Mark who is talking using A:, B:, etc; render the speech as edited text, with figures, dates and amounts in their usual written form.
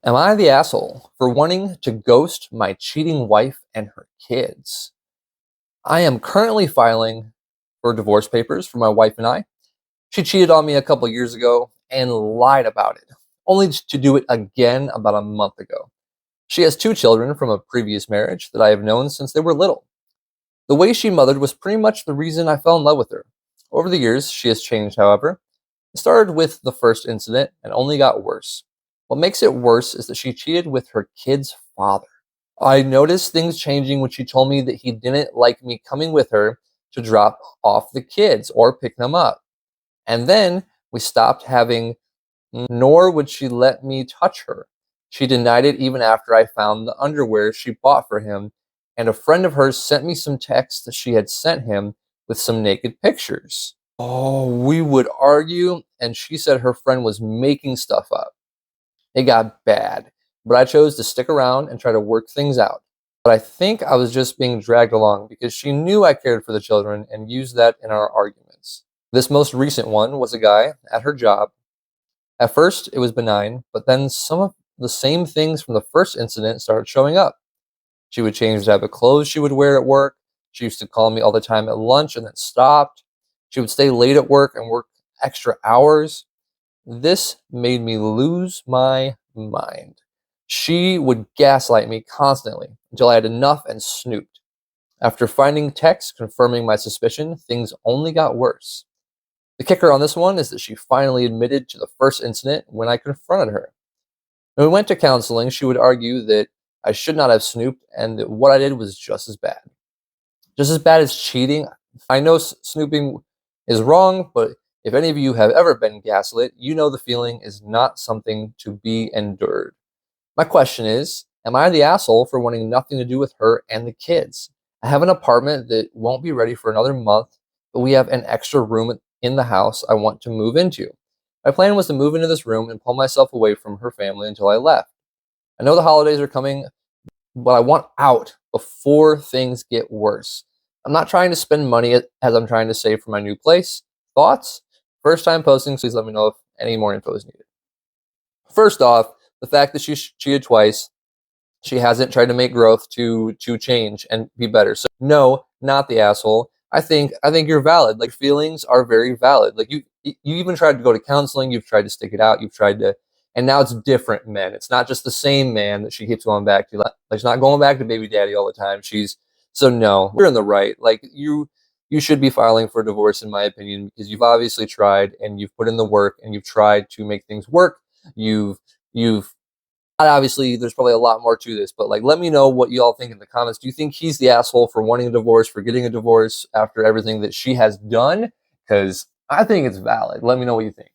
A: Am I the asshole for wanting to ghost my cheating wife and her kids? I am currently filing for divorce papers for my wife and I. She cheated on me a couple years ago and lied about it, only to do it again about a month ago. She has two children from a previous marriage that I have known since they were little. The way she mothered was pretty much the reason I fell in love with her. Over the years, she has changed, however. It started with the first incident and only got worse. What makes it worse is that she cheated with her kid's father. I noticed things changing when she told me that he didn't like me coming with her to drop off the kids or pick them up. And then we stopped having, nor would she let me touch her. She denied it even after I found the underwear she bought for him, and a friend of hers sent me some texts that she had sent him with some naked pictures. Oh, we would argue, and she said her friend was making stuff up. It got bad, but I chose to stick around and try to work things out. But I think I was just being dragged along because she knew I cared for the children and used that in our arguments. This most recent one was a guy at her job. At first, it was benign, but then some of the same things from the first incident started showing up. She would change the type of clothes she would wear at work. She used to call me all the time at lunch and then stopped. She would stay late at work and work extra hours. This made me lose my mind. She would gaslight me constantly until I had enough and snooped. After finding texts confirming my suspicion, things only got worse. The kicker on this one is that she finally admitted to the first incident when I confronted her. When we went to counseling, she would argue that I should not have snooped and that what I did was just as bad. Just as bad as cheating. I know snooping is wrong, but if any of you have ever been gaslit, you know the feeling is not something to be endured. My question is, am I the asshole for wanting nothing to do with her and the kids? I have an apartment that won't be ready for another month, but we have an extra room in the house I want to move into. My plan was to move into this room and pull myself away from her family until I left. I know the holidays are coming, but I want out before things get worse. I'm not trying to spend money as I'm trying to save for my new place. Thoughts? First time posting, please let me know if any more info is needed. First off, the fact that she cheated twice, she hasn't tried to make growth to change and be better. So no, not the asshole. I think you're valid. Like, feelings are very valid. Like, you even tried to go to counseling, you've tried to stick it out, you've tried to, and now it's different men. It's not just the same man that she keeps going back to. Like, she's not going back to baby daddy all the time. So no, you're in the right. Like, you should be filing for divorce, in my opinion, because you've obviously tried and you've put in the work and you've tried to make things work. You've obviously, there's probably a lot more to this, but like, let me know what you all think in the comments. Do you think he's the asshole for wanting a divorce, for getting a divorce after everything that she has done? Because I think it's valid. Let me know what you think.